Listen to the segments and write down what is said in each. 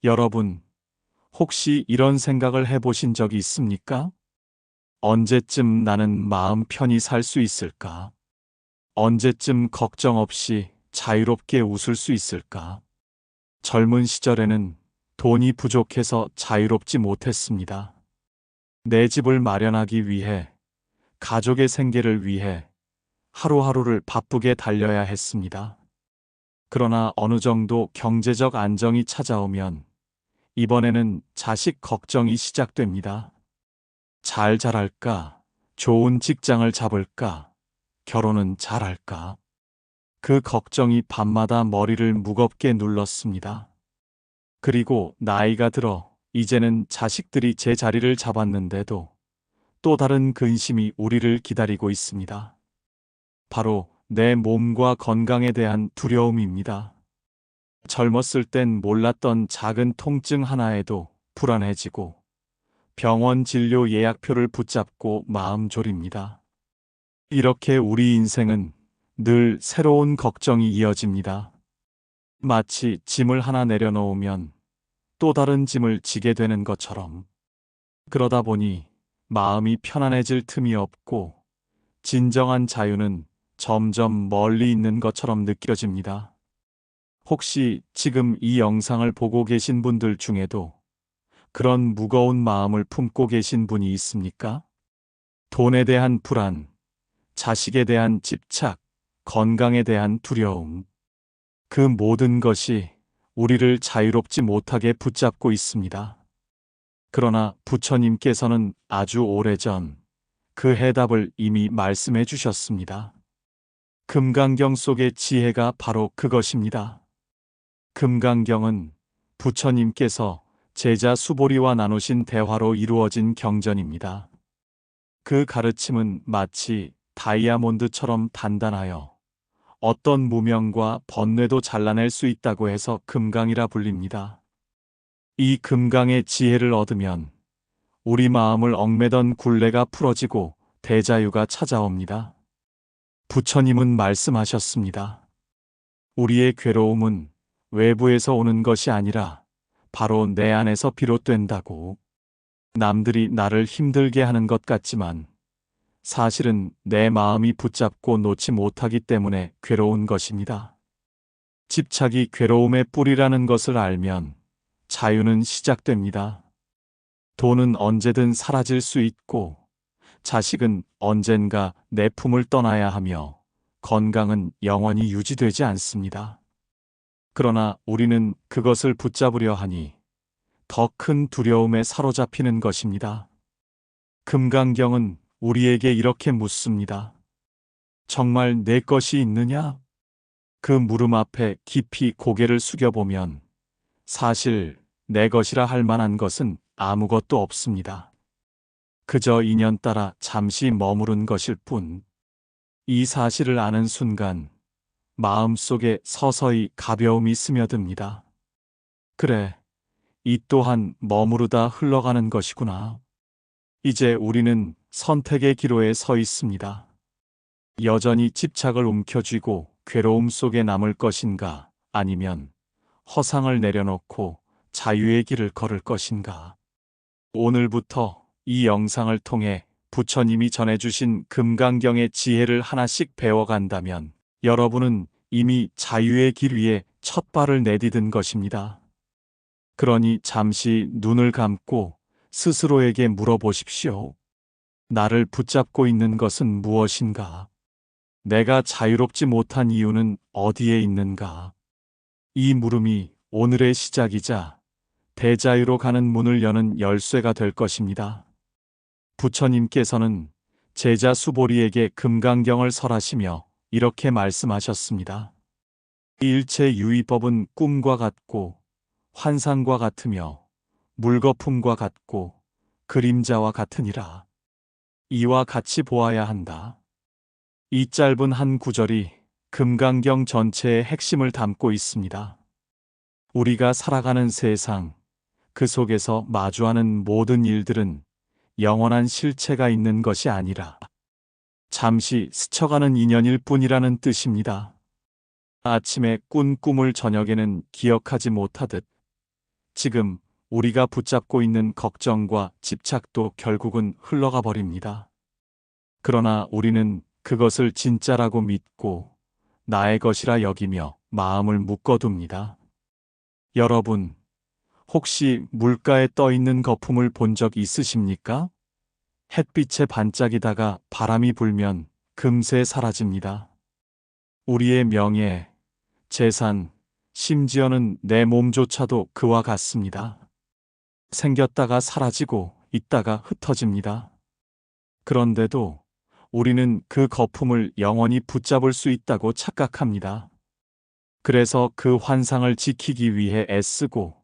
여러분, 혹시 이런 생각을 해보신 적이 있습니까? 언제쯤 나는 마음 편히 살 수 있을까? 언제쯤 걱정 없이 자유롭게 웃을 수 있을까? 젊은 시절에는 돈이 부족해서 자유롭지 못했습니다. 내 집을 마련하기 위해, 가족의 생계를 위해 하루하루를 바쁘게 달려야 했습니다. 그러나 어느 정도 경제적 안정이 찾아오면 이번에는 자식 걱정이 시작됩니다. 잘 자랄까? 좋은 직장을 잡을까? 결혼은 잘할까? 그 걱정이 밤마다 머리를 무겁게 눌렀습니다. 그리고 나이가 들어 이제는 자식들이 제 자리를 잡았는데도 또 다른 근심이 우리를 기다리고 있습니다. 바로 내 몸과 건강에 대한 두려움입니다. 젊었을 땐 몰랐던 작은 통증 하나에도 불안해지고 병원 진료 예약표를 붙잡고 마음 졸입니다. 이렇게 우리 인생은 늘 새로운 걱정이 이어집니다. 마치 짐을 하나 내려놓으면 또 다른 짐을 지게 되는 것처럼. 그러다 보니 마음이 편안해질 틈이 없고 진정한 자유는 점점 멀리 있는 것처럼 느껴집니다. 혹시 지금 이 영상을 보고 계신 분들 중에도 그런 무거운 마음을 품고 계신 분이 있습니까? 돈에 대한 불안, 자식에 대한 집착, 건강에 대한 두려움. 그 모든 것이 우리를 자유롭지 못하게 붙잡고 있습니다. 그러나 부처님께서는 아주 오래전 그 해답을 이미 말씀해 주셨습니다. 금강경 속의 지혜가 바로 그것입니다. 금강경은 부처님께서 제자 수보리와 나누신 대화로 이루어진 경전입니다. 그 가르침은 마치 다이아몬드처럼 단단하여 어떤 무명과 번뇌도 잘라낼 수 있다고 해서 금강이라 불립니다. 이 금강의 지혜를 얻으면 우리 마음을 얽매던 굴레가 풀어지고 대자유가 찾아옵니다. 부처님은 말씀하셨습니다. 우리의 괴로움은 외부에서 오는 것이 아니라 바로 내 안에서 비롯된다고. 남들이 나를 힘들게 하는 것 같지만 사실은 내 마음이 붙잡고 놓지 못하기 때문에 괴로운 것입니다. 집착이 괴로움의 뿌리라는 것을 알면 자유는 시작됩니다. 돈은 언제든 사라질 수 있고 자식은 언젠가 내 품을 떠나야 하며 건강은 영원히 유지되지 않습니다. 그러나 우리는 그것을 붙잡으려 하니 더 큰 두려움에 사로잡히는 것입니다. 금강경은 우리에게 이렇게 묻습니다. 정말 내 것이 있느냐? 그 물음 앞에 깊이 고개를 숙여보면 사실 내 것이라 할 만한 것은 아무것도 없습니다. 그저 인연 따라 잠시 머무른 것일 뿐. 이 사실을 아는 순간 마음속에 서서히 가벼움이 스며듭니다. 그래, 이 또한 머무르다 흘러가는 것이구나. 이제 우리는 선택의 기로에 서 있습니다. 여전히 집착을 움켜쥐고 괴로움 속에 남을 것인가, 아니면 허상을 내려놓고 자유의 길을 걸을 것인가. 오늘부터 이 영상을 통해 부처님이 전해주신 금강경의 지혜를 하나씩 배워간다면 여러분은 이미 자유의 길 위에 첫 발을 내디딘 것입니다. 그러니 잠시 눈을 감고 스스로에게 물어보십시오. 나를 붙잡고 있는 것은 무엇인가? 내가 자유롭지 못한 이유는 어디에 있는가? 이 물음이 오늘의 시작이자 대자유로 가는 문을 여는 열쇠가 될 것입니다. 부처님께서는 제자 수보리에게 금강경을 설하시며 이렇게 말씀하셨습니다. 일체 유의법은 꿈과 같고 환상과 같으며 물거품과 같고 그림자와 같으니라. 이와 같이 보아야 한다. 이 짧은 한 구절이 금강경 전체의 핵심을 담고 있습니다. 우리가 살아가는 세상, 그 속에서 마주하는 모든 일들은 영원한 실체가 있는 것이 아니라 잠시 스쳐가는 인연일 뿐이라는 뜻입니다. 아침에 꾼 꿈을 저녁에는 기억하지 못하듯 지금 우리가 붙잡고 있는 걱정과 집착도 결국은 흘러가 버립니다. 그러나 우리는 그것을 진짜라고 믿고 나의 것이라 여기며 마음을 묶어둡니다. 여러분, 혹시 물가에 떠 있는 거품을 본 적 있으십니까? 햇빛에 반짝이다가 바람이 불면 금세 사라집니다. 우리의 명예, 재산, 심지어는 내 몸조차도 그와 같습니다. 생겼다가 사라지고 있다가 흩어집니다. 그런데도 우리는 그 거품을 영원히 붙잡을 수 있다고 착각합니다. 그래서 그 환상을 지키기 위해 애쓰고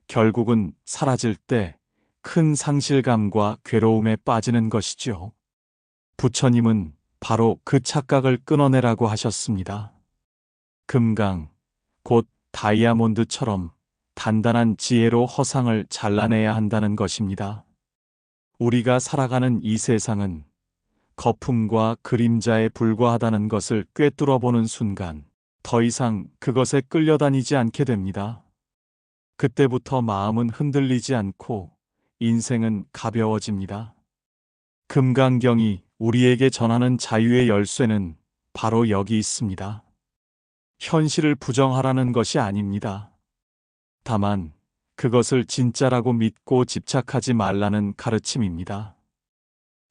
결국은 사라질 때 큰 상실감과 괴로움에 빠지는 것이죠. 부처님은 바로 그 착각을 끊어내라고 하셨습니다. 금강, 곧 다이아몬드처럼 단단한 지혜로 허상을 잘라내야 한다는 것입니다. 우리가 살아가는 이 세상은 거품과 그림자에 불과하다는 것을 꿰뚫어 보는 순간 더 이상 그것에 끌려다니지 않게 됩니다. 그때부터 마음은 흔들리지 않고 인생은 가벼워집니다. 금강경이 우리에게 전하는 자유의 열쇠는 바로 여기 있습니다. 현실을 부정하라는 것이 아닙니다. 다만 그것을 진짜라고 믿고 집착하지 말라는 가르침입니다.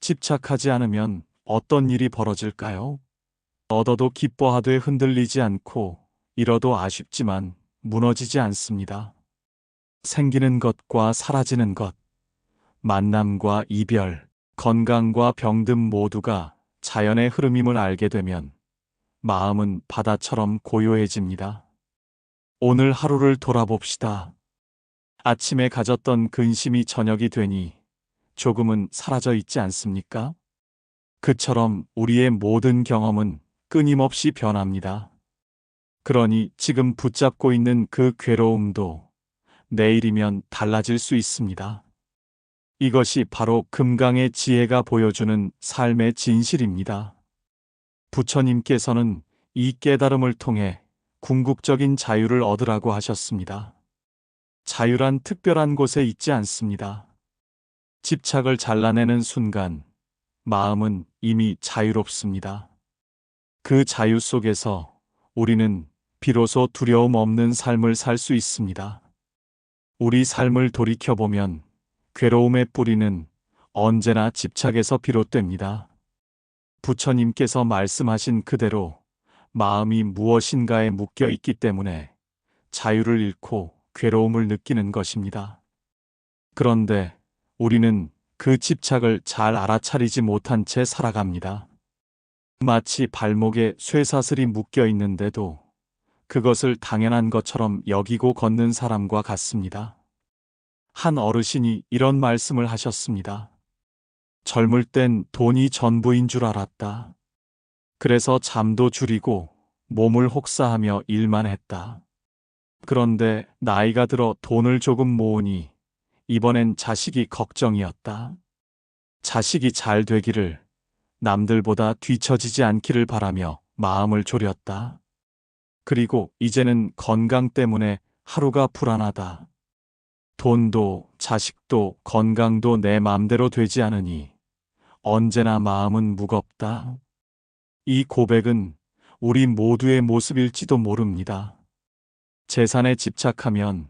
집착하지 않으면 어떤 일이 벌어질까요? 얻어도 기뻐하되 흔들리지 않고 잃어도 아쉽지만 무너지지 않습니다. 생기는 것과 사라지는 것, 만남과 이별, 건강과 병든 모두가 자연의 흐름임을 알게 되면 마음은 바다처럼 고요해집니다. 오늘 하루를 돌아봅시다. 아침에 가졌던 근심이 저녁이 되니 조금은 사라져 있지 않습니까? 그처럼 우리의 모든 경험은 끊임없이 변합니다. 그러니 지금 붙잡고 있는 그 괴로움도 내일이면 달라질 수 있습니다. 이것이 바로 금강의 지혜가 보여주는 삶의 진실입니다. 부처님께서는 이 깨달음을 통해 궁극적인 자유를 얻으라고 하셨습니다. 자유란 특별한 곳에 있지 않습니다. 집착을 잘라내는 순간 마음은 이미 자유롭습니다. 그 자유 속에서 우리는 비로소 두려움 없는 삶을 살 수 있습니다. 우리 삶을 돌이켜보면 괴로움의 뿌리는 언제나 집착에서 비롯됩니다. 부처님께서 말씀하신 그대로 마음이 무엇인가에 묶여 있기 때문에 자유를 잃고 괴로움을 느끼는 것입니다. 그런데 우리는 그 집착을 잘 알아차리지 못한 채 살아갑니다. 마치 발목에 쇠사슬이 묶여 있는데도 그것을 당연한 것처럼 여기고 걷는 사람과 같습니다. 한 어르신이 이런 말씀을 하셨습니다. 젊을 땐 돈이 전부인 줄 알았다. 그래서 잠도 줄이고 몸을 혹사하며 일만 했다. 그런데 나이가 들어 돈을 조금 모으니 이번엔 자식이 걱정이었다. 자식이 잘 되기를, 남들보다 뒤처지지 않기를 바라며 마음을 졸였다. 그리고 이제는 건강 때문에 하루가 불안하다. 돈도 자식도 건강도 내 맘대로 되지 않으니 언제나 마음은 무겁다. 이 고백은 우리 모두의 모습일지도 모릅니다. 재산에 집착하면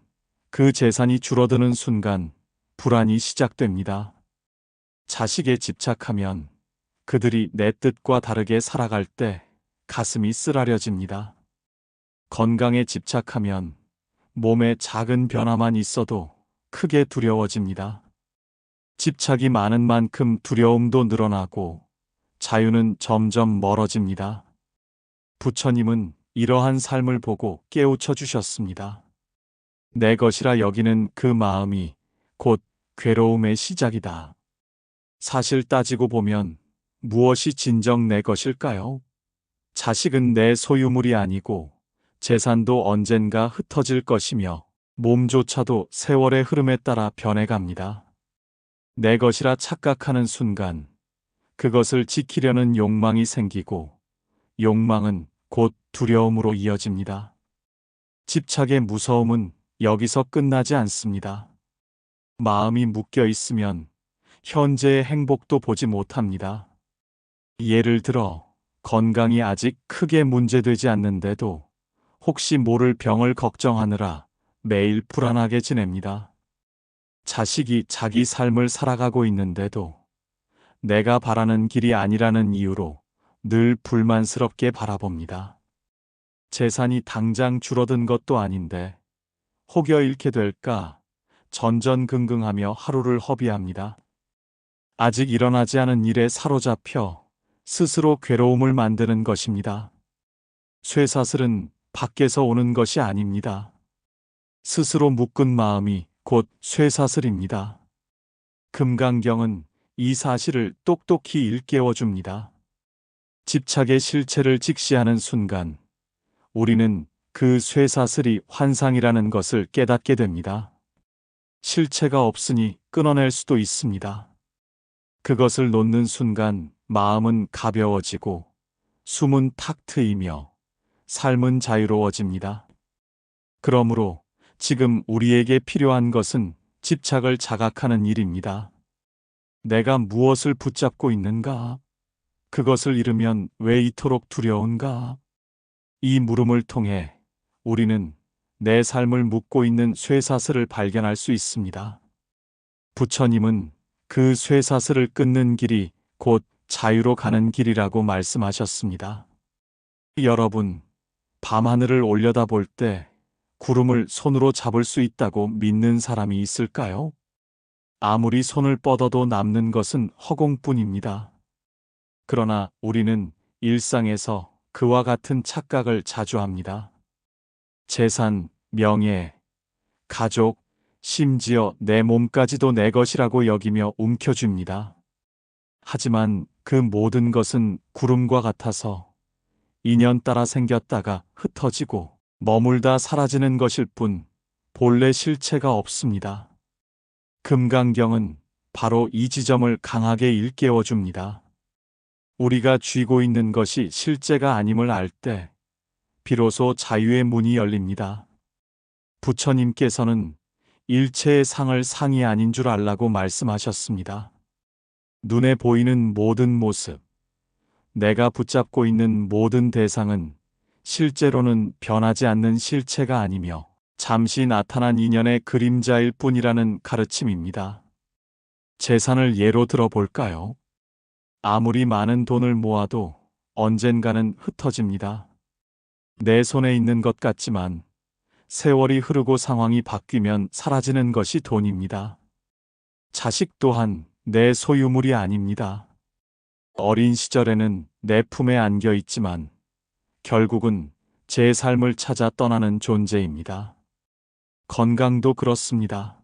그 재산이 줄어드는 순간 불안이 시작됩니다. 자식에 집착하면 그들이 내 뜻과 다르게 살아갈 때 가슴이 쓰라려집니다. 건강에 집착하면 몸에 작은 변화만 있어도 크게 두려워집니다. 집착이 많은 만큼 두려움도 늘어나고 자유는 점점 멀어집니다. 부처님은 이러한 삶을 보고 깨우쳐 주셨습니다. 내 것이라 여기는 그 마음이 곧 괴로움의 시작이다. 사실 따지고 보면 무엇이 진정 내 것일까요? 자식은 내 소유물이 아니고 재산도 언젠가 흩어질 것이며 몸조차도 세월의 흐름에 따라 변해갑니다. 내 것이라 착각하는 순간 그것을 지키려는 욕망이 생기고 욕망은 곧 두려움으로 이어집니다. 집착의 무서움은 여기서 끝나지 않습니다. 마음이 묶여 있으면 현재의 행복도 보지 못합니다. 예를 들어, 건강이 아직 크게 문제되지 않는데도 혹시 모를 병을 걱정하느라 매일 불안하게 지냅니다. 자식이 자기 삶을 살아가고 있는데도 내가 바라는 길이 아니라는 이유로 늘 불만스럽게 바라봅니다. 재산이 당장 줄어든 것도 아닌데 혹여 잃게 될까 전전긍긍하며 하루를 허비합니다. 아직 일어나지 않은 일에 사로잡혀 스스로 괴로움을 만드는 것입니다. 쇠사슬은 밖에서 오는 것이 아닙니다. 스스로 묶은 마음이 곧 쇠사슬입니다. 금강경은 이 사실을 똑똑히 일깨워줍니다. 집착의 실체를 직시하는 순간 우리는 그 쇠사슬이 환상이라는 것을 깨닫게 됩니다. 실체가 없으니 끊어낼 수도 있습니다. 그것을 놓는 순간 마음은 가벼워지고 숨은 탁 트이며 삶은 자유로워집니다. 그러므로 지금 우리에게 필요한 것은 집착을 자각하는 일입니다. 내가 무엇을 붙잡고 있는가? 그것을 잃으면 왜 이토록 두려운가? 이 물음을 통해 우리는 내 삶을 묶고 있는 쇠사슬을 발견할 수 있습니다. 부처님은 그 쇠사슬을 끊는 길이 곧 자유로 가는 길이라고 말씀하셨습니다. 여러분, 밤하늘을 올려다볼 때 구름을 손으로 잡을 수 있다고 믿는 사람이 있을까요? 아무리 손을 뻗어도 남는 것은 허공뿐입니다. 그러나 우리는 일상에서 그와 같은 착각을 자주 합니다. 재산, 명예, 가족, 심지어 내 몸까지도 내 것이라고 여기며 움켜쥡니다. 하지만 그 모든 것은 구름과 같아서 인연 따라 생겼다가 흩어지고 머물다 사라지는 것일 뿐 본래 실체가 없습니다. 금강경은 바로 이 지점을 강하게 일깨워줍니다. 우리가 쥐고 있는 것이 실제가 아님을 알 때 비로소 자유의 문이 열립니다. 부처님께서는 일체의 상을 상이 아닌 줄 알라고 말씀하셨습니다. 눈에 보이는 모든 모습, 내가 붙잡고 있는 모든 대상은 실제로는 변하지 않는 실체가 아니며 잠시 나타난 인연의 그림자일 뿐이라는 가르침입니다. 재산을 예로 들어볼까요? 아무리 많은 돈을 모아도 언젠가는 흩어집니다. 내 손에 있는 것 같지만 세월이 흐르고 상황이 바뀌면 사라지는 것이 돈입니다. 자식 또한 내 소유물이 아닙니다. 어린 시절에는 내 품에 안겨 있지만 결국은 제 삶을 찾아 떠나는 존재입니다. 건강도 그렇습니다.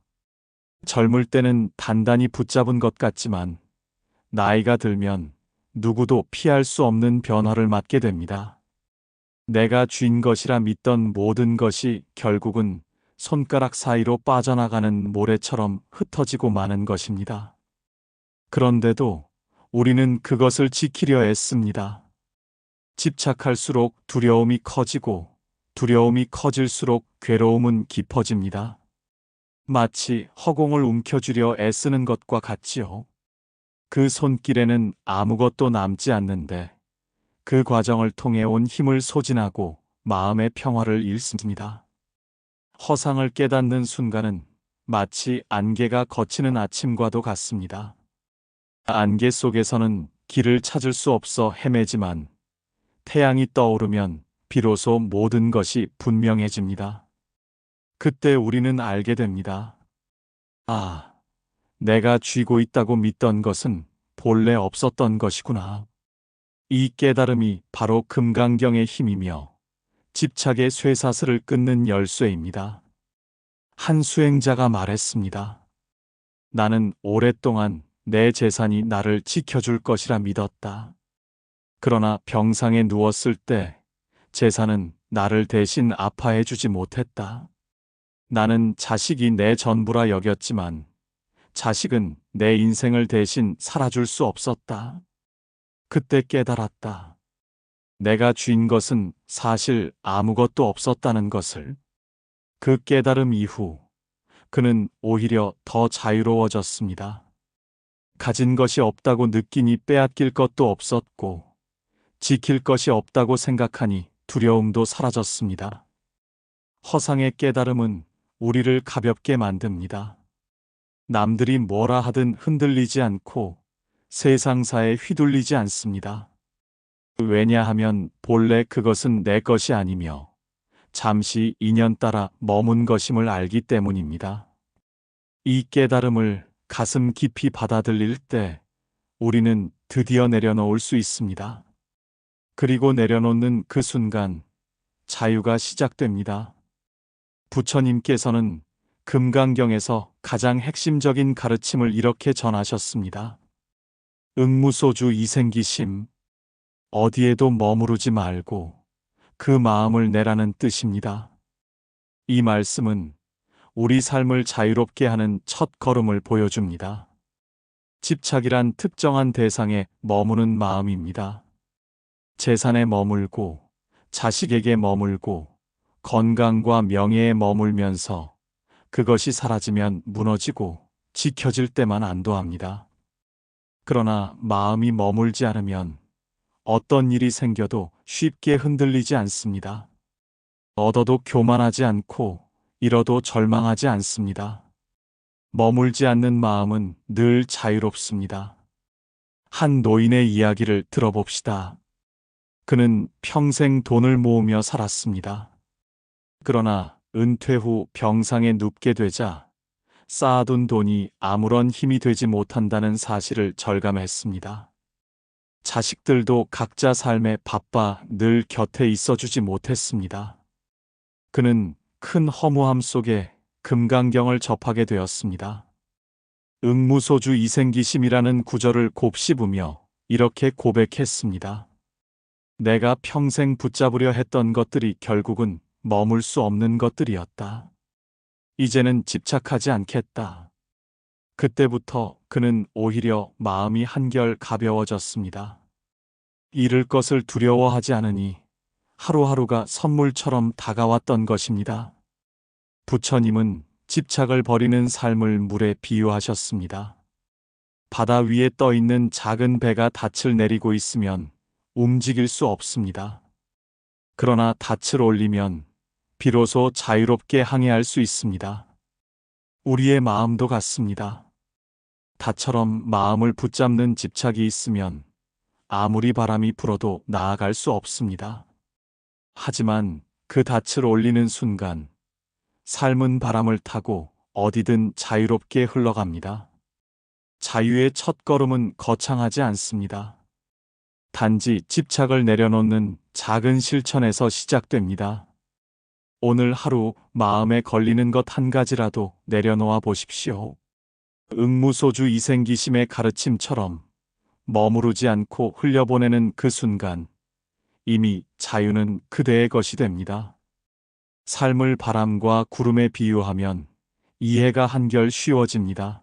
젊을 때는 단단히 붙잡은 것 같지만 나이가 들면 누구도 피할 수 없는 변화를 맞게 됩니다. 내가 쥔 것이라 믿던 모든 것이 결국은 손가락 사이로 빠져나가는 모래처럼 흩어지고 마는 것입니다. 그런데도 우리는 그것을 지키려 애씁니다. 집착할수록 두려움이 커지고 두려움이 커질수록 괴로움은 깊어집니다. 마치 허공을 움켜쥐려 애쓰는 것과 같지요. 그 손길에는 아무것도 남지 않는데 그 과정을 통해 온 힘을 소진하고 마음의 평화를 잃습니다. 허상을 깨닫는 순간은 마치 안개가 걷히는 아침과도 같습니다. 안개 속에서는 길을 찾을 수 없어 헤매지만 태양이 떠오르면 비로소 모든 것이 분명해집니다. 그때 우리는 알게 됩니다. 아, 내가 쥐고 있다고 믿던 것은 본래 없었던 것이구나. 이 깨달음이 바로 금강경의 힘이며 집착의 쇠사슬을 끊는 열쇠입니다. 한 수행자가 말했습니다. 나는 오랫동안 내 재산이 나를 지켜줄 것이라 믿었다. 그러나 병상에 누웠을 때 재산은 나를 대신 아파해 주지 못했다. 나는 자식이 내 전부라 여겼지만 자식은 내 인생을 대신 살아줄 수 없었다. 그때 깨달았다. 내가 쥔 것은 사실 아무것도 없었다는 것을. 그 깨달음 이후 그는 오히려 더 자유로워졌습니다. 가진 것이 없다고 느끼니 빼앗길 것도 없었고, 지킬 것이 없다고 생각하니 두려움도 사라졌습니다. 허상의 깨달음은 우리를 가볍게 만듭니다. 남들이 뭐라 하든 흔들리지 않고 세상사에 휘둘리지 않습니다. 왜냐하면 본래 그것은 내 것이 아니며 잠시 인연 따라 머문 것임을 알기 때문입니다. 이 깨달음을 가슴 깊이 받아들일 때 우리는 드디어 내려놓을 수 있습니다. 그리고 내려놓는 그 순간 자유가 시작됩니다. 부처님께서는 금강경에서 가장 핵심적인 가르침을 이렇게 전하셨습니다. 응무소주 이생기심, 어디에도 머무르지 말고 그 마음을 내라는 뜻입니다. 이 말씀은 우리 삶을 자유롭게 하는 첫 걸음을 보여줍니다. 집착이란 특정한 대상에 머무는 마음입니다. 재산에 머물고, 자식에게 머물고, 건강과 명예에 머물면서 그것이 사라지면 무너지고 지켜질 때만 안도합니다. 그러나 마음이 머물지 않으면 어떤 일이 생겨도 쉽게 흔들리지 않습니다. 얻어도 교만하지 않고 잃어도 절망하지 않습니다. 머물지 않는 마음은 늘 자유롭습니다. 한 노인의 이야기를 들어봅시다. 그는 평생 돈을 모으며 살았습니다. 그러나 은퇴 후 병상에 눕게 되자 쌓아둔 돈이 아무런 힘이 되지 못한다는 사실을 절감했습니다. 자식들도 각자 삶에 바빠 늘 곁에 있어주지 못했습니다. 그는 큰 허무함 속에 금강경을 접하게 되었습니다. 응무소주 이생기심이라는 구절을 곱씹으며 이렇게 고백했습니다. 내가 평생 붙잡으려 했던 것들이 결국은 머물 수 없는 것들이었다. 이제는 집착하지 않겠다. 그때부터 그는 오히려 마음이 한결 가벼워졌습니다. 잃을 것을 두려워하지 않으니 하루하루가 선물처럼 다가왔던 것입니다. 부처님은 집착을 버리는 삶을 물에 비유하셨습니다. 바다 위에 떠 있는 작은 배가 닻을 내리고 있으면 움직일 수 없습니다. 그러나 닻을 올리면 비로소 자유롭게 항해할 수 있습니다. 우리의 마음도 같습니다. 닷처럼 마음을 붙잡는 집착이 있으면 아무리 바람이 불어도 나아갈 수 없습니다. 하지만 그 닻을 올리는 순간 삶은 바람을 타고 어디든 자유롭게 흘러갑니다. 자유의 첫걸음은 거창하지 않습니다. 단지 집착을 내려놓는 작은 실천에서 시작됩니다. 오늘 하루 마음에 걸리는 것 한 가지라도 내려놓아 보십시오. 응무소주 이생기심의 가르침처럼 머무르지 않고 흘려보내는 그 순간 이미 자유는 그대의 것이 됩니다. 삶을 바람과 구름에 비유하면 이해가 한결 쉬워집니다.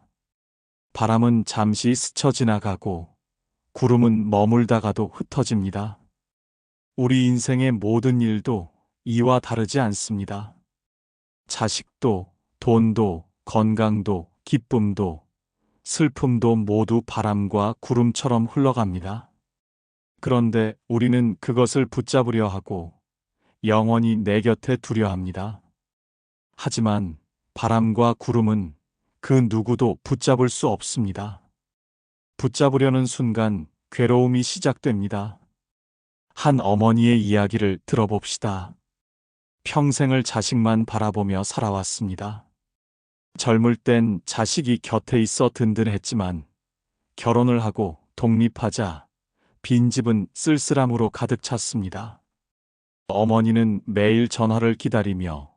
바람은 잠시 스쳐 지나가고 구름은 머물다가도 흩어집니다. 우리 인생의 모든 일도 이와 다르지 않습니다. 자식도, 돈도, 건강도, 기쁨도, 슬픔도 모두 바람과 구름처럼 흘러갑니다. 그런데 우리는 그것을 붙잡으려 하고 영원히 내 곁에 두려 합니다. 하지만 바람과 구름은 그 누구도 붙잡을 수 없습니다. 붙잡으려는 순간 괴로움이 시작됩니다. 한 어머니의 이야기를 들어봅시다. 평생을 자식만 바라보며 살아왔습니다. 젊을 땐 자식이 곁에 있어 든든했지만 결혼을 하고 독립하자 빈집은 쓸쓸함으로 가득 찼습니다. 어머니는 매일 전화를 기다리며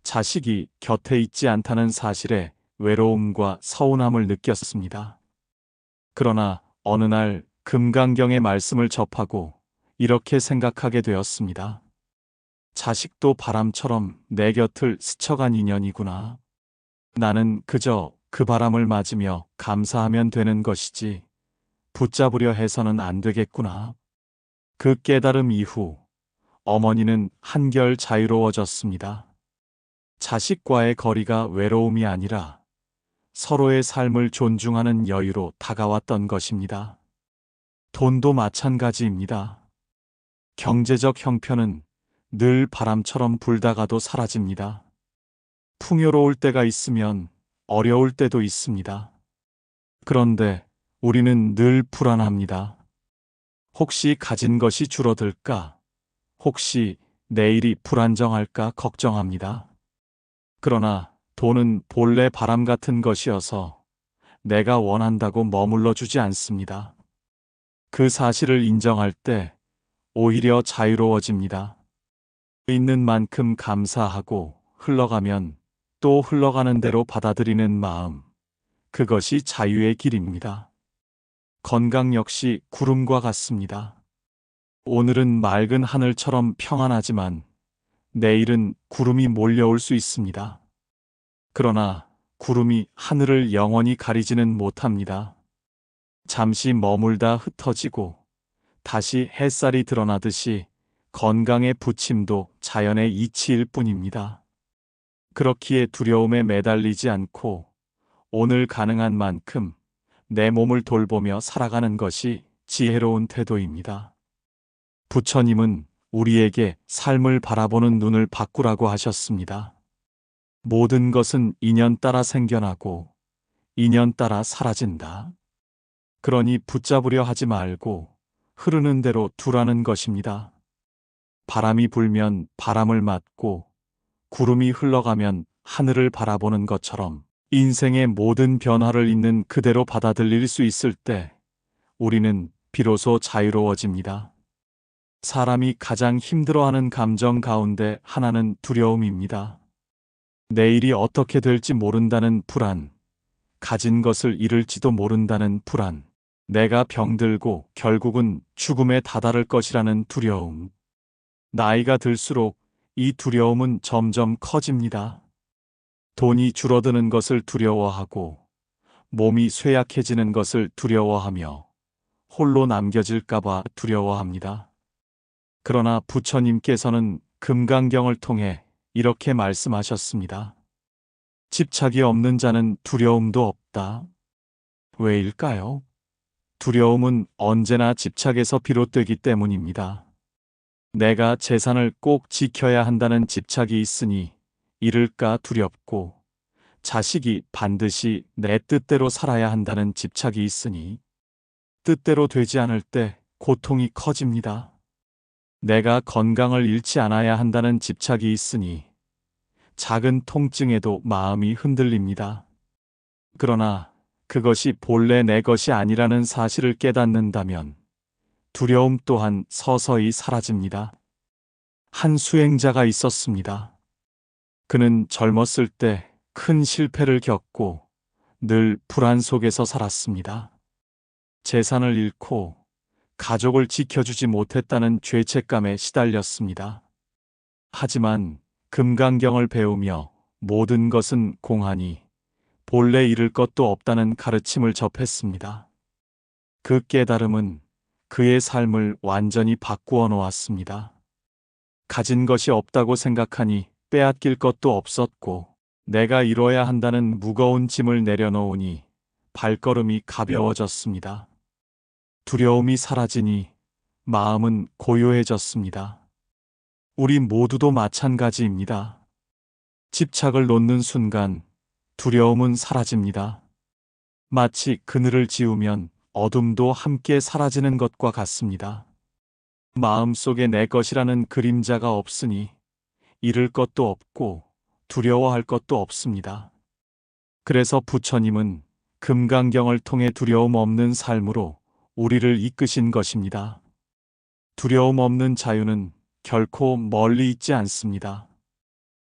자식이 곁에 있지 않다는 사실에 외로움과 서운함을 느꼈습니다. 그러나 어느 날 금강경의 말씀을 접하고 이렇게 생각하게 되었습니다. 자식도 바람처럼 내 곁을 스쳐간 인연이구나. 나는 그저 그 바람을 맞으며 감사하면 되는 것이지 붙잡으려 해서는 안 되겠구나. 그 깨달음 이후 어머니는 한결 자유로워졌습니다. 자식과의 거리가 외로움이 아니라 서로의 삶을 존중하는 여유로 다가왔던 것입니다. 돈도 마찬가지입니다. 경제적 형편은 늘 바람처럼 불다가도 사라집니다. 풍요로울 때가 있으면 어려울 때도 있습니다. 그런데 우리는 늘 불안합니다. 혹시 가진 것이 줄어들까? 혹시 내일이 불안정할까 걱정합니다. 그러나 돈은 본래 바람 같은 것이어서 내가 원한다고 머물러 주지 않습니다. 그 사실을 인정할 때 오히려 자유로워집니다. 있는 만큼 감사하고 흘러가면 또 흘러가는 대로 받아들이는 마음, 그것이 자유의 길입니다. 건강 역시 구름과 같습니다. 오늘은 맑은 하늘처럼 평안하지만 내일은 구름이 몰려올 수 있습니다. 그러나 구름이 하늘을 영원히 가리지는 못합니다. 잠시 머물다 흩어지고 다시 햇살이 드러나듯이 건강의 부침도 자연의 이치일 뿐입니다. 그렇기에 두려움에 매달리지 않고 오늘 가능한 만큼 내 몸을 돌보며 살아가는 것이 지혜로운 태도입니다. 부처님은 우리에게 삶을 바라보는 눈을 바꾸라고 하셨습니다. 모든 것은 인연 따라 생겨나고 인연 따라 사라진다. 그러니 붙잡으려 하지 말고 흐르는 대로 두라는 것입니다. 바람이 불면 바람을 맞고 구름이 흘러가면 하늘을 바라보는 것처럼 인생의 모든 변화를 있는 그대로 받아들일 수 있을 때 우리는 비로소 자유로워집니다. 사람이 가장 힘들어하는 감정 가운데 하나는 두려움입니다. 내일이 어떻게 될지 모른다는 불안, 가진 것을 잃을지도 모른다는 불안, 내가 병들고 결국은 죽음에 다다를 것이라는 두려움. 나이가 들수록 이 두려움은 점점 커집니다. 돈이 줄어드는 것을 두려워하고 몸이 쇠약해지는 것을 두려워하며 홀로 남겨질까봐 두려워합니다. 그러나 부처님께서는 금강경을 통해 이렇게 말씀하셨습니다. 집착이 없는 자는 두려움도 없다. 왜일까요? 두려움은 언제나 집착에서 비롯되기 때문입니다. 내가 재산을 꼭 지켜야 한다는 집착이 있으니 잃을까 두렵고, 자식이 반드시 내 뜻대로 살아야 한다는 집착이 있으니 뜻대로 되지 않을 때 고통이 커집니다. 내가 건강을 잃지 않아야 한다는 집착이 있으니 작은 통증에도 마음이 흔들립니다. 그러나 그것이 본래 내 것이 아니라는 사실을 깨닫는다면 두려움 또한 서서히 사라집니다. 한 수행자가 있었습니다. 그는 젊었을 때 큰 실패를 겪고 늘 불안 속에서 살았습니다. 재산을 잃고 가족을 지켜주지 못했다는 죄책감에 시달렸습니다. 하지만 금강경을 배우며 모든 것은 공하니 본래 잃을 것도 없다는 가르침을 접했습니다. 그 깨달음은 그의 삶을 완전히 바꾸어 놓았습니다. 가진 것이 없다고 생각하니 빼앗길 것도 없었고, 내가 이뤄야 한다는 무거운 짐을 내려놓으니 발걸음이 가벼워졌습니다. 두려움이 사라지니 마음은 고요해졌습니다. 우리 모두도 마찬가지입니다. 집착을 놓는 순간 두려움은 사라집니다. 마치 그늘을 지우면 어둠도 함께 사라지는 것과 같습니다. 마음속에 내 것이라는 그림자가 없으니 잃을 것도 없고 두려워할 것도 없습니다. 그래서 부처님은 금강경을 통해 두려움 없는 삶으로 우리를 이끄신 것입니다. 두려움 없는 자유는 결코 멀리 있지 않습니다.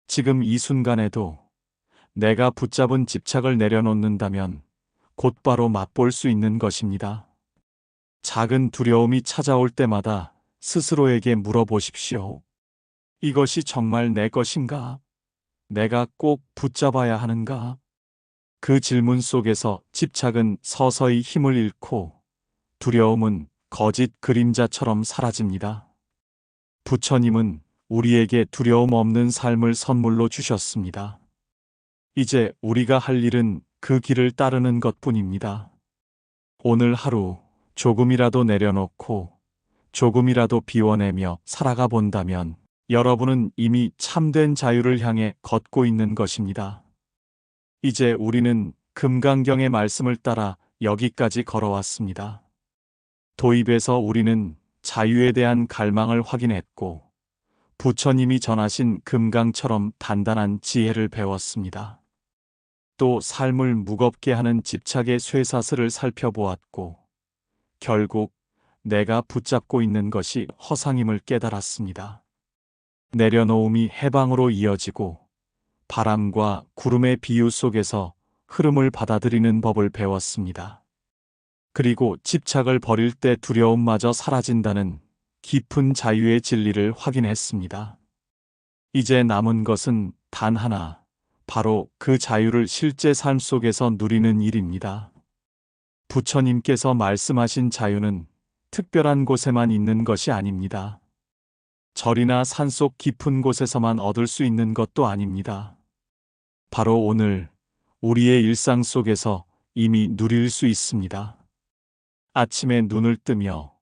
지금 이 순간에도 내가 붙잡은 집착을 내려놓는다면 곧바로 맛볼 수 있는 것입니다. 작은 두려움이 찾아올 때마다 스스로에게 물어보십시오. 이것이 정말 내 것인가? 내가 꼭 붙잡아야 하는가? 그 질문 속에서 집착은 서서히 힘을 잃고 두려움은 거짓 그림자처럼 사라집니다. 부처님은 우리에게 두려움 없는 삶을 선물로 주셨습니다. 이제 우리가 할 일은 그 길을 따르는 것뿐입니다. 오늘 하루 조금이라도 내려놓고 조금이라도 비워내며 살아가 본다면 여러분은 이미 참된 자유를 향해 걷고 있는 것입니다. 이제 우리는 금강경의 말씀을 따라 여기까지 걸어왔습니다. 도입에서 우리는 자유에 대한 갈망을 확인했고 부처님이 전하신 금강처럼 단단한 지혜를 배웠습니다. 또 삶을 무겁게 하는 집착의 쇠사슬을 살펴보았고 결국 내가 붙잡고 있는 것이 허상임을 깨달았습니다. 내려놓음이 해방으로 이어지고 바람과 구름의 비유 속에서 흐름을 받아들이는 법을 배웠습니다. 그리고 집착을 버릴 때 두려움마저 사라진다는 깊은 자유의 진리를 확인했습니다. 이제 남은 것은 단 하나, 바로 그 자유를 실제 삶 속에서 누리는 일입니다. 부처님께서 말씀하신 자유는 특별한 곳에만 있는 것이 아닙니다. 절이나 산속 깊은 곳에서만 얻을 수 있는 것도 아닙니다. 바로 오늘 우리의 일상 속에서 이미 누릴 수 있습니다. 아침에 눈을 뜨며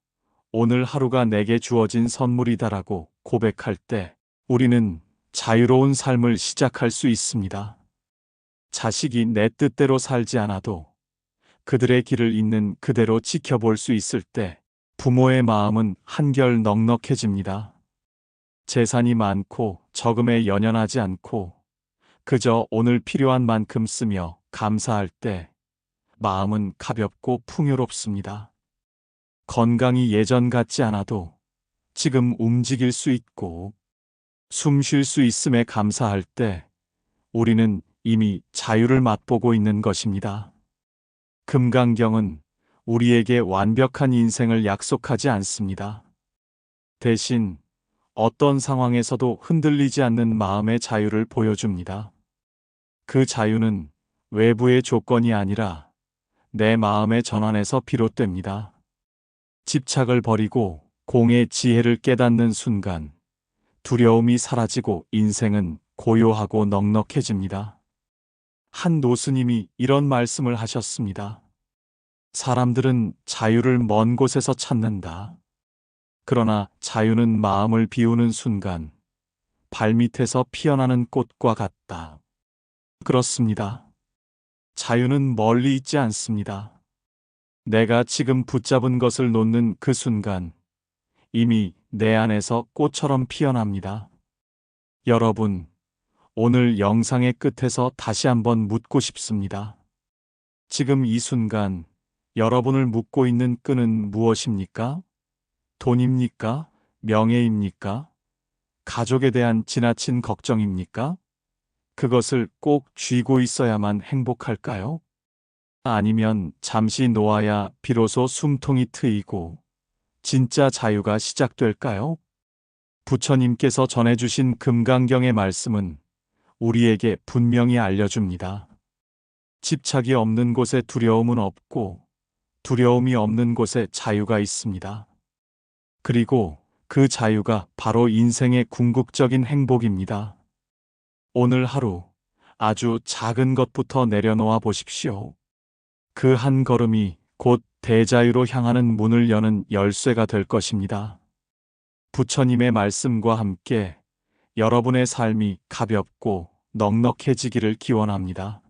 오늘 하루가 내게 주어진 선물이다라고 고백할 때 우리는 자유로운 삶을 시작할 수 있습니다. 자식이 내 뜻대로 살지 않아도 그들의 길을 있는 그대로 지켜볼 수 있을 때 부모의 마음은 한결 넉넉해집니다. 재산이 많고 적음에 연연하지 않고 그저 오늘 필요한 만큼 쓰며 감사할 때 마음은 가볍고 풍요롭습니다. 건강이 예전 같지 않아도 지금 움직일 수 있고 숨 쉴 수 있음에 감사할 때 우리는 이미 자유를 맛보고 있는 것입니다. 금강경은 우리에게 완벽한 인생을 약속하지 않습니다. 대신 어떤 상황에서도 흔들리지 않는 마음의 자유를 보여줍니다. 그 자유는 외부의 조건이 아니라 내 마음의 전환에서 비롯됩니다. 집착을 버리고 공의 지혜를 깨닫는 순간 두려움이 사라지고 인생은 고요하고 넉넉해집니다. 한 노스님이 이런 말씀을 하셨습니다. 사람들은 자유를 먼 곳에서 찾는다. 그러나 자유는 마음을 비우는 순간 발밑에서 피어나는 꽃과 같다. 그렇습니다. 자유는 멀리 있지 않습니다. 내가 지금 붙잡은 것을 놓는 그 순간 이미 내 안에서 꽃처럼 피어납니다. 여러분, 오늘 영상의 끝에서 다시 한번 묻고 싶습니다. 지금 이 순간 여러분을 묶고 있는 끈은 무엇입니까? 돈입니까? 명예입니까? 가족에 대한 지나친 걱정입니까? 그것을 꼭 쥐고 있어야만 행복할까요? 아니면 잠시 놓아야 비로소 숨통이 트이고 진짜 자유가 시작될까요? 부처님께서 전해주신 금강경의 말씀은 우리에게 분명히 알려줍니다. 집착이 없는 곳에 두려움은 없고 두려움이 없는 곳에 자유가 있습니다. 그리고 그 자유가 바로 인생의 궁극적인 행복입니다. 오늘 하루 아주 작은 것부터 내려놓아 보십시오. 그 한 걸음이 곧 대자유로 향하는 문을 여는 열쇠가 될 것입니다. 부처님의 말씀과 함께 여러분의 삶이 가볍고 넉넉해지기를 기원합니다.